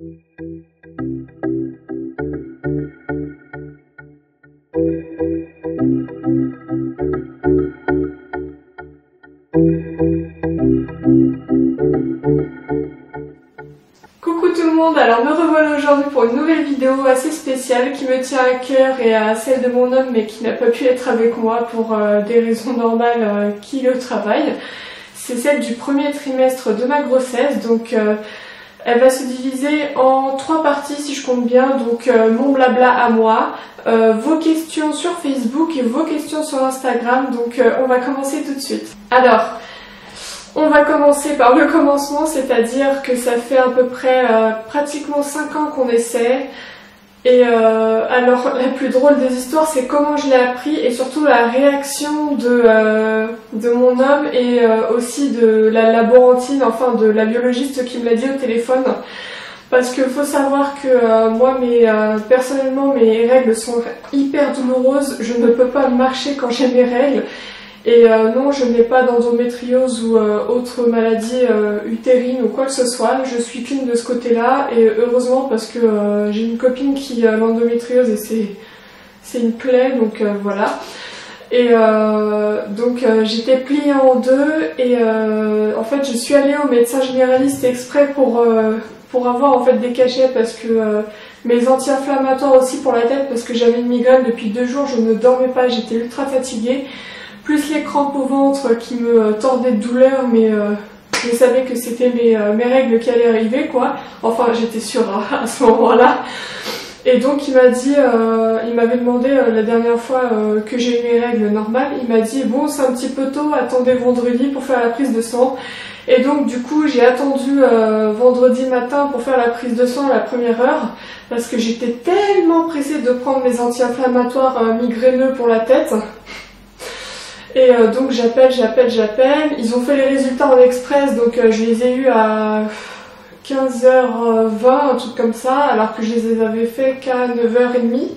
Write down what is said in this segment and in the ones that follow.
Coucou tout le monde, alors me revoilà aujourd'hui pour une nouvelle vidéo assez spéciale qui me tient à cœur et à celle de mon homme mais qui n'a pas pu être avec moi pour des raisons normales qu'il est au travail. C'est celle du premier trimestre de ma grossesse, donc elle va se diviser en 3 parties si je compte bien, donc mon blabla à moi, vos questions sur Facebook et vos questions sur Instagram, donc on va commencer tout de suite. Alors, on va commencer par le commencement, c'est-à-dire que ça fait à peu près pratiquement 5 ans qu'on essaie. Et alors la plus drôle des histoires, c'est comment je l'ai appris et surtout la réaction de mon homme et aussi de la laborantine, enfin de la biologiste qui me l'a dit au téléphone. Parce qu'il faut savoir que moi, personnellement, mes règles sont hyper douloureuses. Je ne peux pas marcher quand j'ai mes règles. Et non, je n'ai pas d'endométriose ou autre maladie utérine ou quoi que ce soit. Je suis clean de ce côté-là et heureusement parce que j'ai une copine qui a l'endométriose et c'est une plaie, donc voilà. Et donc j'étais pliée en deux et en fait je suis allée au médecin généraliste exprès pour avoir en fait des cachets parce que mes anti-inflammatoires aussi pour la tête parce que j'avais une migraine depuis 2 jours, je ne dormais pas, j'étais ultra fatiguée. Plus les crampes au ventre qui me tordaient de douleur, mais je savais que c'était mes règles qui allaient arriver, quoi. Enfin, j'étais sûre à ce moment-là. Et donc, il m'a dit, il m'avait demandé la dernière fois que j'ai eu mes règles normales, il m'a dit, bon, c'est un petit peu tôt, attendez vendredi pour faire la prise de sang. Et donc, du coup, j'ai attendu vendredi matin pour faire la prise de sang à la première heure, parce que j'étais tellement pressée de prendre mes anti-inflammatoires migraineux pour la tête. Et donc j'appelle, ils ont fait les résultats en express, donc je les ai eus à 15h20, un truc comme ça, alors que je les avais fait qu'à 9h30.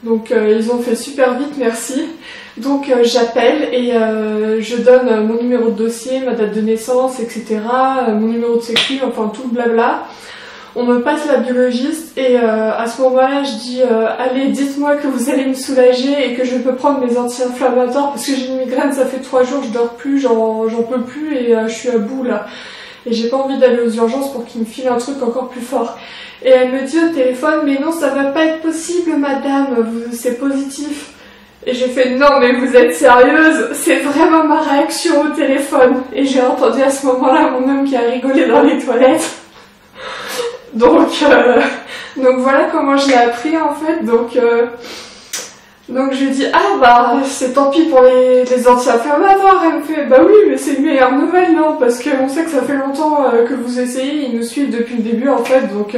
Donc ils ont fait super vite, merci. Donc j'appelle et je donne mon numéro de dossier, ma date de naissance, etc. Mon numéro de sécu, enfin tout le blabla. On me passe la biologiste et à ce moment-là je dis allez dites-moi que vous allez me soulager et que je peux prendre mes anti-inflammatoires parce que j'ai une migraine, ça fait 3 jours, je dors plus, j'en peux plus et je suis à bout là. Et j'ai pas envie d'aller aux urgences pour qu'ils me filent un truc encore plus fort. Et elle me dit au téléphone mais non ça va pas être possible madame, c'est positif. Et j'ai fait non mais vous êtes sérieuse, c'est vraiment ma réaction au téléphone. Et j'ai entendu à ce moment-là mon homme qui a rigolé dans les toilettes. Donc voilà comment je l'ai appris en fait, donc je lui dis ah bah c'est tant pis pour les anti-inflammatoires, elle me fait bah oui mais c'est une meilleure nouvelle non parce qu'on sait que ça fait longtemps que vous essayez, ils nous suivent depuis le début en fait donc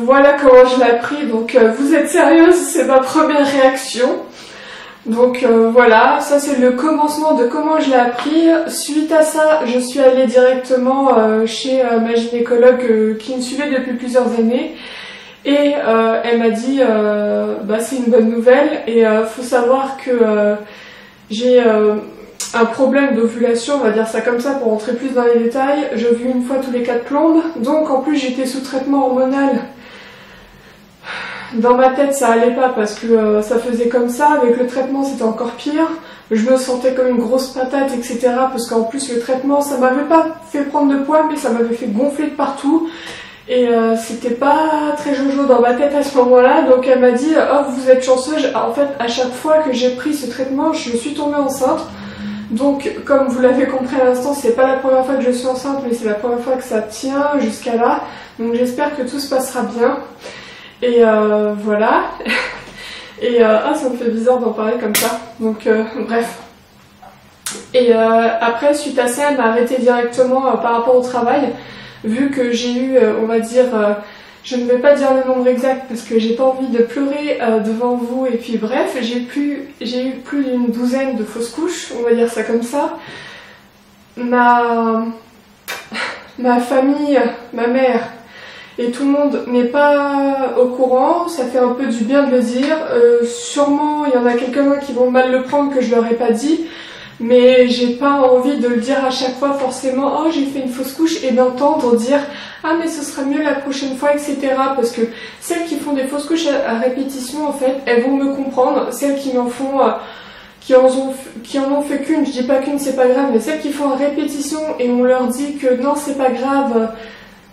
voilà comment je l'ai appris, donc vous êtes sérieuse, c'est ma première réaction. Donc voilà, ça c'est le commencement de comment je l'ai appris. Suite à ça, je suis allée directement chez ma gynécologue qui me suivait depuis plusieurs années. Et elle m'a dit, bah c'est une bonne nouvelle et faut savoir que j'ai un problème d'ovulation, on va dire ça comme ça pour rentrer plus dans les détails. Je vis une fois tous les 4 plombes, donc en plus j'étais sous traitement hormonal. Dans ma tête ça allait pas parce que ça faisait comme ça, avec le traitement c'était encore pire, je me sentais comme une grosse patate etc. parce qu'en plus le traitement ça m'avait pas fait prendre de poids mais ça m'avait fait gonfler de partout et c'était pas très jojo dans ma tête à ce moment-là, donc elle m'a dit oh vous êtes chanceuse, en fait à chaque fois que j'ai pris ce traitement je suis tombée enceinte, donc comme vous l'avez compris à l'instant c'est pas la première fois que je suis enceinte mais c'est la première fois que ça tient jusqu'à là, donc j'espère que tout se passera bien. Et voilà, et ça me fait bizarre d'en parler comme ça, donc bref. Et après, suite à ça, elle m'a arrêté directement par rapport au travail, vu que j'ai eu, on va dire, je ne vais pas dire le nombre exact parce que j'ai pas envie de pleurer devant vous, et puis bref, j'ai eu plus d'une douzaine de fausses couches, on va dire ça comme ça. Ma famille, ma mère, et tout le monde n'est pas au courant, ça fait un peu du bien de le dire. Sûrement il y en a quelques-uns qui vont mal le prendre que je leur ai pas dit, mais j'ai pas envie de le dire à chaque fois forcément, oh j'ai fait une fausse couche, et d'entendre dire ah mais ce sera mieux la prochaine fois, etc. Parce que celles qui font des fausses couches à répétition, en fait, elles vont me comprendre. Celles qui en font qui en ont fait qu'une, je dis pas qu'une c'est pas grave, mais celles qui font à répétition et on leur dit que non c'est pas grave,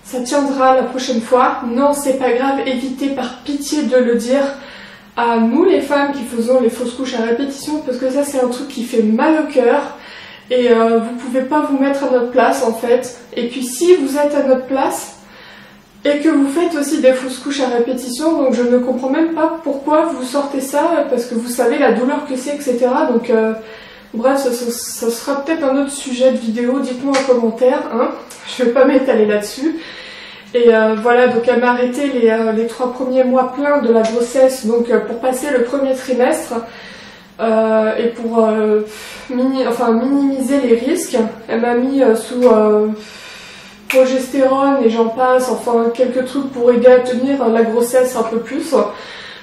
ça tiendra la prochaine fois, non c'est pas grave, évitez par pitié de le dire à nous les femmes qui faisons les fausses couches à répétition, parce que ça c'est un truc qui fait mal au cœur et vous pouvez pas vous mettre à notre place en fait. Et puis si vous êtes à notre place et que vous faites aussi des fausses couches à répétition, donc je ne comprends même pas pourquoi vous sortez ça, parce que vous savez la douleur que c'est, etc. Donc bref, ça sera peut-être un autre sujet de vidéo, dites-moi en commentaire, hein. Je vais pas m'étaler là-dessus. Et voilà, donc elle m'a arrêté les 3 premiers mois pleins de la grossesse, donc pour passer le premier trimestre, et pour minimiser les risques. Elle m'a mis sous progestérone et j'en passe, enfin quelques trucs pour aider à tenir la grossesse un peu plus.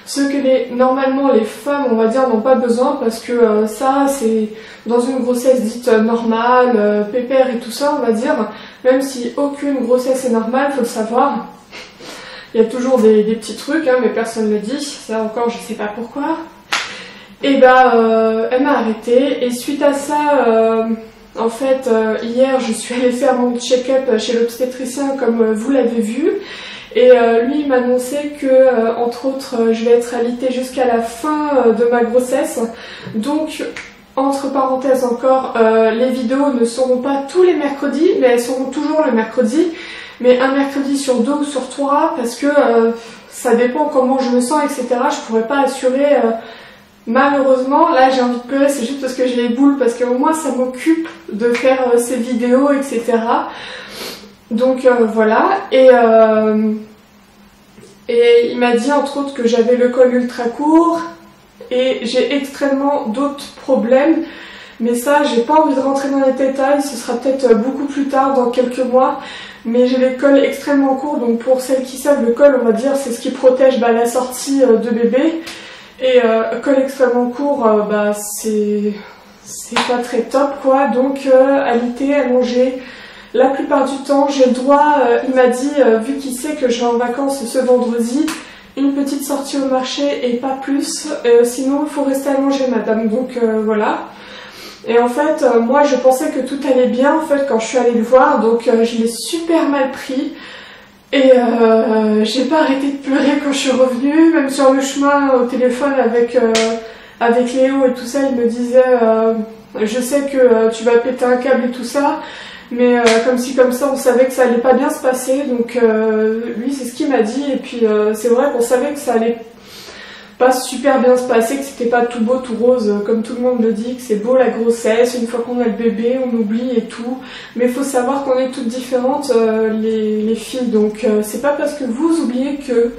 Ce que normalement les femmes, on va dire, n'ont pas besoin, parce que ça c'est dans une grossesse dite normale, pépère et tout ça, on va dire, même si aucune grossesse est normale, faut le savoir. Il y a toujours des petits trucs, hein, mais personne ne le dit, ça encore je sais pas pourquoi. Et bah elle m'a arrêtée, et suite à ça, en fait, hier je suis allée faire mon check-up chez l'obstétricien comme vous l'avez vu. Et lui il m'annonçait que, entre autres, je vais être alitée jusqu'à la fin de ma grossesse. Donc, entre parenthèses encore, les vidéos ne seront pas tous les mercredis, mais elles seront toujours le mercredi. Mais un mercredi sur 2 ou sur 3, parce que ça dépend comment je me sens, etc. Je pourrais pas assurer, malheureusement. Là j'ai envie de pleurer, c'est juste parce que j'ai les boules, parce qu'au moins ça m'occupe de faire ces vidéos, etc. Donc voilà, et il m'a dit entre autres que j'avais le col ultra court et j'ai extrêmement d'autres problèmes, mais ça j'ai pas envie de rentrer dans les détails, ce sera peut-être beaucoup plus tard, dans quelques mois. Mais j'ai le col extrêmement court, donc pour celles qui savent, le col on va dire c'est ce qui protège la sortie de bébé, et col extrêmement court, c'est pas très top quoi, donc alité, allongé. La plupart du temps, j'ai le droit, il m'a dit, vu qu'il sait que je vais en vacances ce vendredi, une petite sortie au marché et pas plus, sinon il faut rester allongé madame, donc voilà. Et en fait, moi je pensais que tout allait bien en fait quand je suis allée le voir, donc je l'ai super mal pris. Et j'ai pas arrêté de pleurer quand je suis revenue, même sur le chemin au téléphone avec Léo et tout ça, il me disait, je sais que tu vas péter un câble et tout ça, mais comme ci comme ça on savait que ça allait pas bien se passer, donc lui c'est ce qu'il m'a dit. Et puis c'est vrai qu'on savait que ça allait pas super bien se passer, que c'était pas tout beau tout rose comme tout le monde le dit, que c'est beau la grossesse, une fois qu'on a le bébé on oublie et tout, mais il faut savoir qu'on est toutes différentes les filles, donc c'est pas parce que vous oubliez que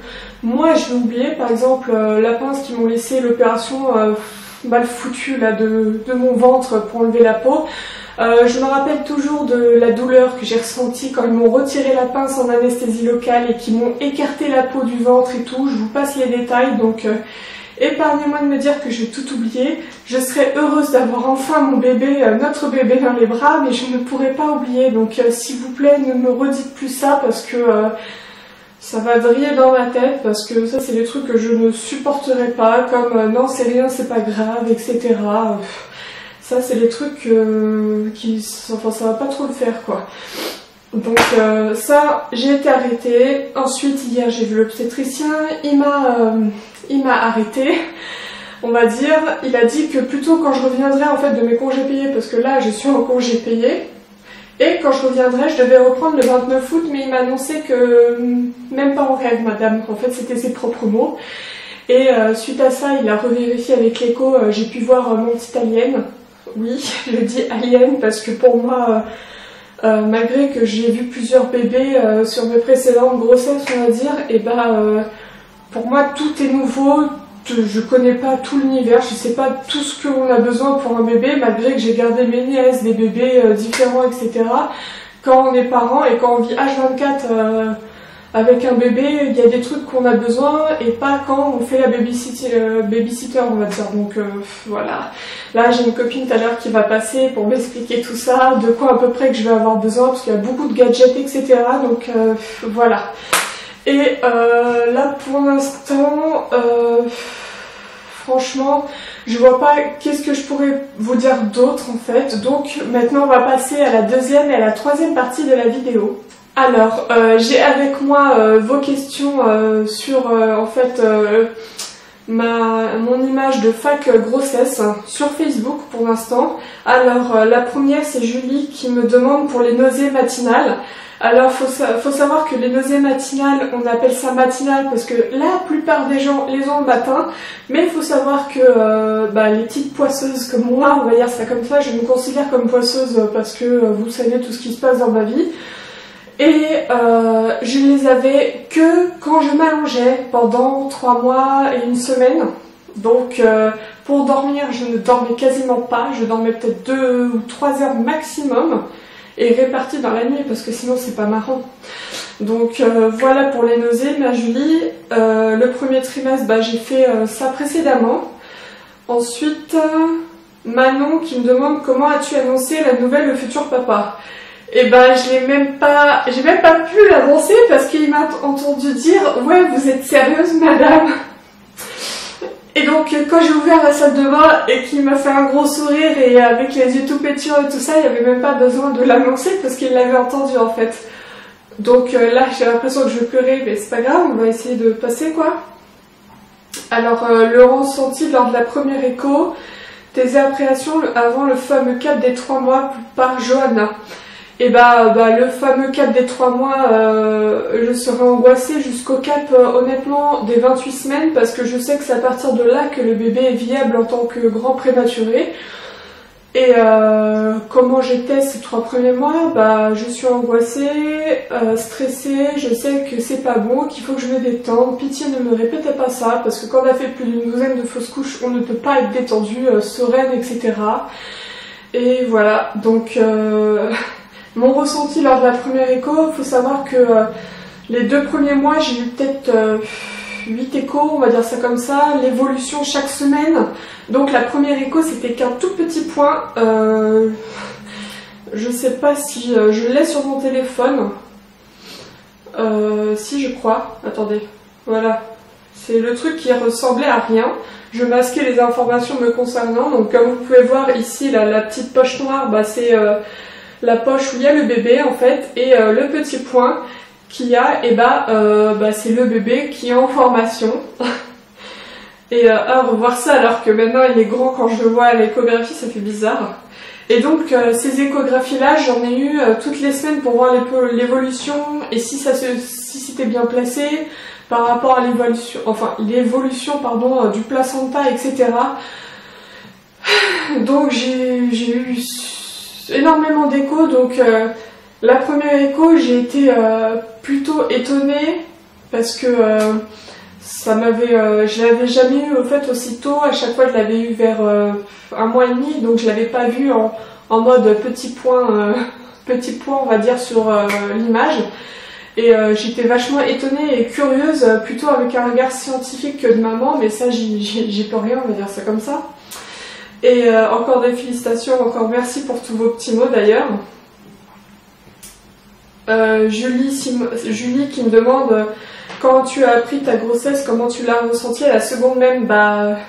moi je vais oublier. Par exemple la pince qui m'ont laissé l'opération mal foutue là de mon ventre pour enlever la peau. Je me rappelle toujours de la douleur que j'ai ressentie quand ils m'ont retiré la pince en anesthésie locale et qu'ils m'ont écarté la peau du ventre et tout. Je vous passe les détails, donc épargnez-moi de me dire que j'ai tout oublié. Je serais heureuse d'avoir enfin mon bébé, notre bébé dans les bras, mais je ne pourrais pas oublier. Donc s'il vous plaît, ne me redites plus ça, parce que ça va vriller dans ma tête, parce que ça c'est des trucs que je ne supporterai pas, comme non c'est rien, c'est pas grave, etc. Ça c'est les trucs enfin ça va pas trop le faire quoi. Donc ça, j'ai été arrêtée. Ensuite hier j'ai vu l'obstétricien, il m'a arrêtée, on va dire. Il a dit que plutôt quand je reviendrai en fait de mes congés payés, parce que là je suis en congé payé, et quand je reviendrai je devais reprendre le 29 août, mais il m'a annoncé que même pas en rêve madame, en fait c'était ses propres mots. Et suite à ça il a revérifié avec l'écho, j'ai pu voir mon petit alien. Oui, je dis alien parce que pour moi, malgré que j'ai vu plusieurs bébés sur mes précédentes grossesses, on va dire, et pour moi tout est nouveau, je connais pas tout l'univers, je sais pas tout ce qu'on a besoin pour un bébé, malgré que j'ai gardé mes nièces, des bébés différents, etc. Quand on est parent et quand on vit H24 avec un bébé, il y a des trucs qu'on a besoin et pas quand on fait la babysitter, on va dire. Donc voilà. Là, j'ai une copine tout à l'heure qui va passer pour m'expliquer tout ça, de quoi à peu près que je vais avoir besoin, parce qu'il y a beaucoup de gadgets, etc. Donc voilà. Et là, pour l'instant, franchement, je vois pas qu'est-ce que je pourrais vous dire d'autre en fait. Donc maintenant, on va passer à la deuxième et à la troisième partie de la vidéo. Alors, j'ai avec moi vos questions sur en fait mon image de fac grossesse sur Facebook pour l'instant. Alors, la première c'est Julie qui me demande pour les nausées matinales. Alors, faut savoir que les nausées matinales, on appelle ça matinale parce que la plupart des gens les ont le matin. Mais il faut savoir que les petites poisseuses comme moi, on va dire ça comme ça, je me considère comme poisseuse parce que vous savez tout ce qui se passe dans ma vie. Et je les avais que quand je m'allongeais pendant 3 mois et 1 semaine. Donc pour dormir, je ne dormais quasiment pas. Je dormais peut-être 2 ou 3 heures maximum. Et réparties dans la nuit parce que sinon c'est pas marrant. Donc voilà pour les nausées, ma Julie. Le premier trimestre, j'ai fait ça précédemment. Ensuite, Manon qui me demande comment as-tu annoncé la nouvelle au futur papa. Et j'ai même pas pu l'annoncer parce qu'il m'a entendu dire « Ouais, vous êtes sérieuse, madame ?» Et donc, quand j'ai ouvert la salle de bain et qu'il m'a fait un gros sourire et avec les yeux tout pétillants et tout ça, il n'y avait même pas besoin de l'annoncer parce qu'il l'avait entendu en fait. Donc là, j'ai l'impression que je pleurais, mais c'est pas grave, on va essayer de passer quoi. Alors, le ressenti lors de la première écho, tes appréhensions avant le fameux cap des 3 mois par Johanna. Et le fameux cap des 3 mois, je serai angoissée jusqu'au cap honnêtement des 28 semaines parce que je sais que c'est à partir de là que le bébé est viable en tant que grand prématuré. Et comment j'étais ces 3 premiers mois, je suis angoissée, stressée, je sais que c'est pas bon, qu'il faut que je me détende. Pitié, ne me répétez pas ça parce que quand on a fait plus d'une douzaine de fausses couches, on ne peut pas être détendu, sereine, etc. Et voilà, donc... Mon ressenti lors de la première écho, il faut savoir que les 2 premiers mois, j'ai eu peut-être 8 échos, on va dire ça comme ça, l'évolution chaque semaine. Donc la première écho, c'était qu'un tout petit point. Je sais pas si je l'ai sur mon téléphone. Si, je crois. Attendez, voilà. C'est le truc qui ressemblait à rien. Je masquais les informations me concernant. Donc comme vous pouvez voir ici, la petite poche noire, c'est... la poche où il y a le bébé en fait, et le petit point qu'il y a, c'est le bébé qui est en formation. Et revoir ça alors que maintenant il est grand, quand je le vois à l'échographie ça fait bizarre. Et donc ces échographies là j'en ai eu toutes les semaines pour voir l'évolution et si c'était bien placé par rapport à l'évolution du placenta, etc. Donc j'ai eu énormément d'échos, donc la première écho j'ai été plutôt étonnée parce que je l'avais jamais eu au fait aussitôt. À chaque fois je l'avais eu vers 1 mois et demi, donc je l'avais pas vu en mode petit point on va dire sur l'image. Et j'étais vachement étonnée et curieuse, plutôt avec un regard scientifique que de maman, mais ça j'y peux rien, on va dire ça comme ça. Et encore des félicitations, encore merci pour tous vos petits mots d'ailleurs. Julie qui me demande quand tu as appris ta grossesse, comment tu l'as ressenti à la seconde même.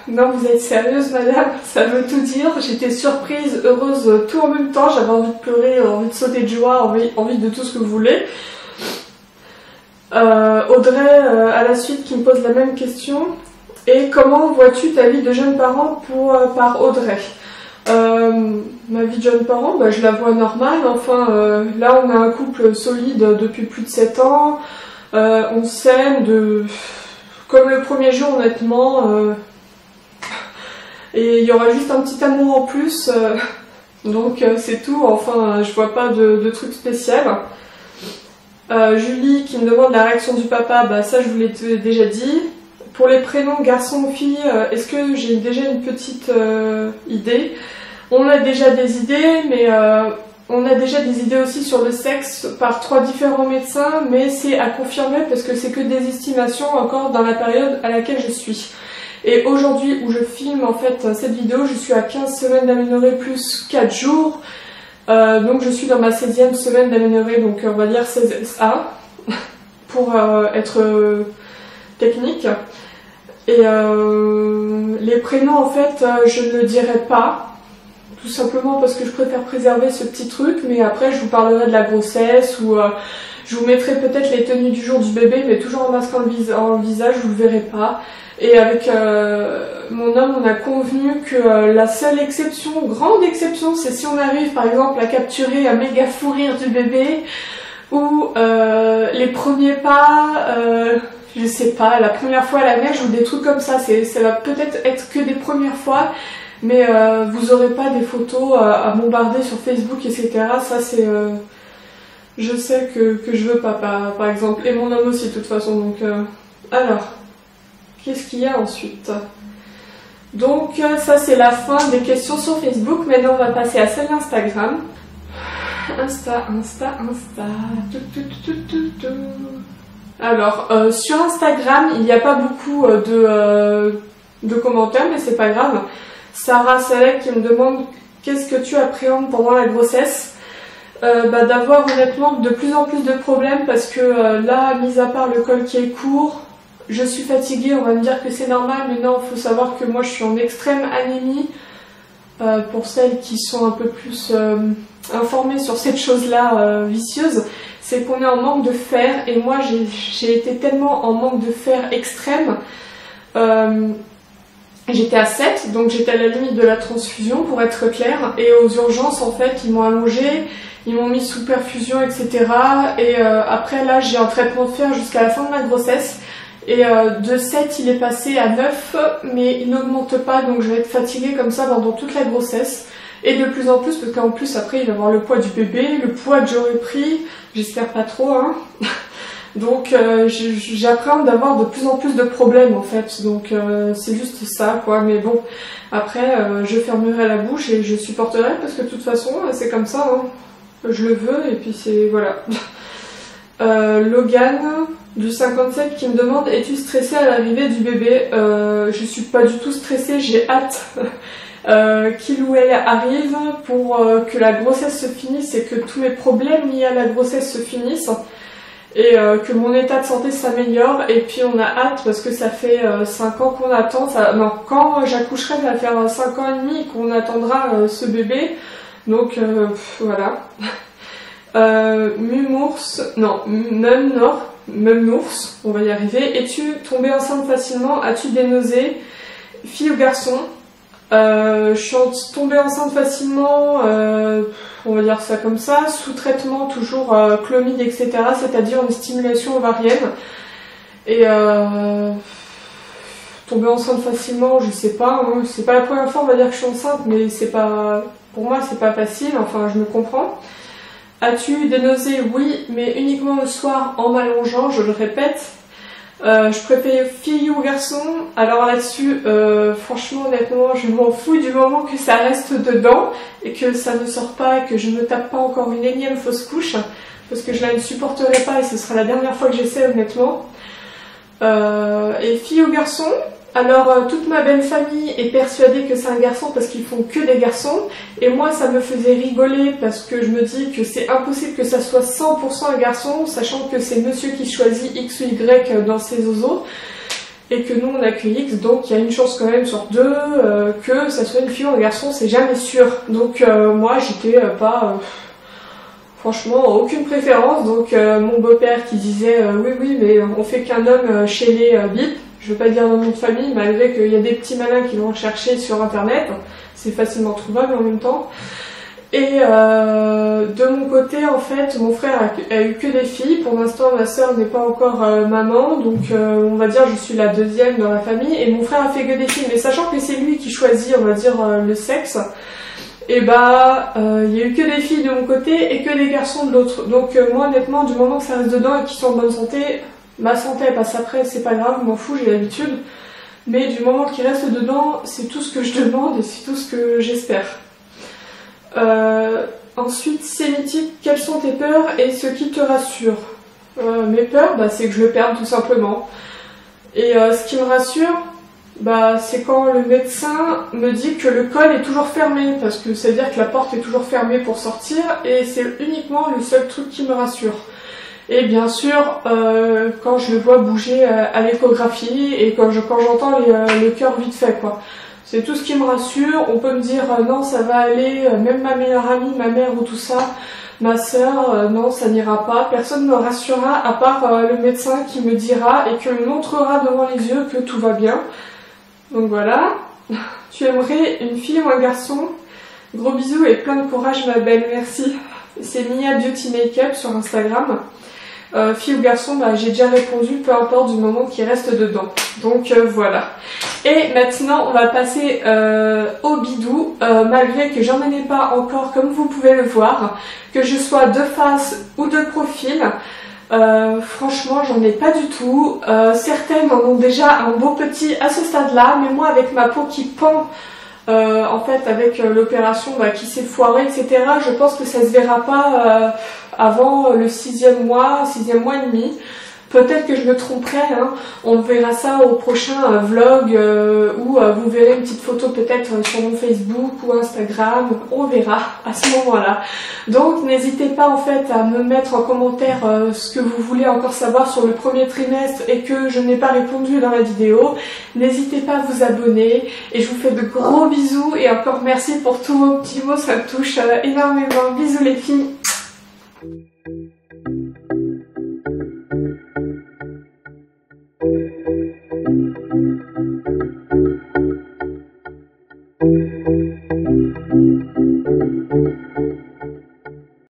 Non, vous êtes sérieuse madame, ça veut tout dire. J'étais surprise, heureuse, tout en même temps. J'avais envie de pleurer, envie de sauter de joie, envie de tout ce que vous voulez. Audrey à la suite qui me pose la même question. Et comment vois-tu ta vie de jeune parent par Audrey? Ma vie de jeune parent, je la vois normale. Enfin, là on a un couple solide depuis plus de 7 ans. On s'aime comme le premier jour honnêtement. Et il y aura juste un petit amour en plus. Donc c'est tout. Enfin, je vois pas de truc spécial. Julie qui me demande la réaction du papa, ça je vous l'ai déjà dit. Pour les prénoms garçon ou fille, est-ce que j'ai déjà une petite idée? On a déjà des idées, mais On a déjà des idées aussi sur le sexe par 3 différents médecins, mais c'est à confirmer parce que c'est que des estimations encore dans la période à laquelle je suis. Et aujourd'hui où je filme en fait cette vidéo, je suis à 15 semaines d'aménorrhée plus 4 jours. Donc je suis dans ma 16e semaine d'aménorrhée, donc on va dire 16A pour être technique. Et les prénoms en fait je ne le dirai pas. Tout simplement parce que je préfère préserver ce petit truc, mais après je vous parlerai de la grossesse ou je vous mettrai peut-être les tenues du jour du bébé, mais toujours en masquant le visage, vous le verrez pas. Et avec mon homme, on a convenu que la seule exception, grande exception, c'est si on arrive par exemple à capturer un méga fou rire du bébé ou les premiers pas, je sais pas, la première fois à la neige ou des trucs comme ça. Ça va peut-être être que des premières fois. Mais vous aurez pas des photos à bombarder sur Facebook, etc. Ça c'est... je sais que je veux pas, par exemple. Et mon homme aussi, de toute façon. Donc, alors, qu'est-ce qu'il y a ensuite? Donc, ça c'est la fin des questions sur Facebook. Maintenant, on va passer à celle d'Instagram. Insta. Alors, sur Instagram, il n'y a pas beaucoup de commentaires, mais c'est pas grave. Sarah Salek qui me demande qu'est-ce que tu appréhendes pendant la grossesse. D'avoir honnêtement de plus en plus de problèmes parce que là, mis à part le col qui est court, je suis fatiguée, on va me dire que c'est normal, mais non, il faut savoir que moi je suis en extrême anémie. Pour celles qui sont un peu plus informées sur cette chose-là vicieuse, c'est qu'on est en manque de fer, et moi j'ai été tellement en manque de fer extrême. J'étais à 7, donc j'étais à la limite de la transfusion pour être claire, et aux urgences en fait ils m'ont allongée, ils m'ont mis sous perfusion, etc. Et après là j'ai un traitement de fer jusqu'à la fin de ma grossesse, et de 7 il est passé à 9, mais il n'augmente pas, donc je vais être fatiguée comme ça pendant toute la grossesse, et de plus en plus, parce qu'en plus après il va y avoir le poids du bébé, le poids que j'aurais pris, j'espère pas trop hein. Donc j'appréhende d'avoir de plus en plus de problèmes en fait, donc c'est juste ça quoi, mais bon, après je fermerai la bouche et je supporterai parce que de toute façon c'est comme ça, hein. Je le veux et puis c'est voilà. Logan du 57 qui me demande es-tu stressée à l'arrivée du bébé? Je suis pas du tout stressée, j'ai hâte qu'il ou elle arrive pour que la grossesse se finisse et que tous mes problèmes liés à la grossesse se finissent. Et que mon état de santé s'améliore, et puis on a hâte parce que ça fait 5 ans qu'on attend, non, quand j'accoucherai ça va faire 5 ans et demi qu'on attendra ce bébé, donc voilà. Mumours, non, Mumnours, on va y arriver. Es-tu tombée enceinte facilement? As-tu des nausées? Fille ou garçon? Je suis tombée enceinte facilement, on va dire ça comme ça, sous traitement toujours clomide, etc. C'est-à-dire une stimulation ovarienne. Et tomber enceinte facilement, je sais pas, hein, c'est pas la première fois on va dire que je suis enceinte, mais c'est pas, pour moi c'est pas facile, enfin je me comprends. As-tu eu des nausées? Oui, mais uniquement le soir en m'allongeant, je le répète. Je préfère fille ou garçon. Alors là-dessus, franchement, honnêtement, je m'en fous du moment que ça reste dedans et que ça ne sort pas et que je ne tape pas encore une énième fausse couche, parce que je la ne supporterai pas et ce sera la dernière fois que j'essaie honnêtement. Et fille ou garçon? Alors toute ma belle famille est persuadée que c'est un garçon parce qu'ils font que des garçons, et moi ça me faisait rigoler parce que je me dis que c'est impossible que ça soit 100% un garçon, sachant que c'est monsieur qui choisit X ou Y dans ses osos, et que nous on a que X, donc il y a une chance quand même sur 2 que ça soit une fille ou un garçon, c'est jamais sûr. Donc moi j'étais pas... franchement, aucune préférence, donc mon beau-père qui disait oui mais on fait qu'un homme chez les bip. Je ne veux pas dire dans notre famille, malgré qu'il y a des petits malins qui vont chercher sur internet, c'est facilement trouvable en même temps. Et de mon côté, en fait, mon frère a eu que des filles. Pour l'instant, ma soeur n'est pas encore maman, donc on va dire je suis la deuxième dans la famille. Et mon frère a fait que des filles, mais sachant que c'est lui qui choisit, on va dire, le sexe, et bah il y a eu que des filles de mon côté et que des garçons de l'autre. Donc moi, honnêtement, du moment que ça reste dedans et qu'ils sont en bonne santé, ma santé elle passe après, c'est pas grave, je m'en fous, j'ai l'habitude. Mais du moment qu'il reste dedans, c'est tout ce que je demande et c'est tout ce que j'espère. Ensuite, c'est mythique, quelles sont tes peurs et ce qui te rassure? Mes peurs, c'est que je le perde tout simplement. Et ce qui me rassure, c'est quand le médecin me dit que le col est toujours fermé, parce que ça veut dire que la porte est toujours fermée pour sortir, et c'est uniquement le seul truc qui me rassure. Et bien sûr, quand je le vois bouger à l'échographie, et quand j'entends le cœur vite fait, quoi. C'est tout ce qui me rassure. On peut me dire non, ça va aller, même ma meilleure amie, ma mère ou tout ça, ma sœur, non, ça n'ira pas. Personne ne me rassurera à part le médecin qui me dira et qui me montrera devant les yeux que tout va bien. Donc voilà. Tu aimerais une fille ou un garçon? Gros bisous et plein de courage ma belle, merci. C'est Mia Beauty Makeup sur Instagram. Fille ou garçon, j'ai déjà répondu, peu importe du moment qui reste dedans. Donc voilà. Et maintenant, on va passer au bidou, malgré que j'en ai pas encore, comme vous pouvez le voir, que je sois de face ou de profil. Franchement, j'en ai pas du tout. Certaines en ont déjà un beau petit à ce stade-là, mais moi, avec ma peau qui pend, en fait, avec l'opération qui s'est foirée, etc., je pense que ça se verra pas avant le 6e mois et demi. Peut-être que je me tromperai, hein. On verra ça au prochain vlog où vous verrez une petite photo peut-être sur mon Facebook ou Instagram, on verra à ce moment-là. Donc n'hésitez pas en fait à me mettre en commentaire ce que vous voulez encore savoir sur le premier trimestre et que je n'ai pas répondu dans la vidéo. N'hésitez pas à vous abonner et je vous fais de gros bisous et encore merci pour tous vos petits mots, ça me touche énormément. Bisous les filles.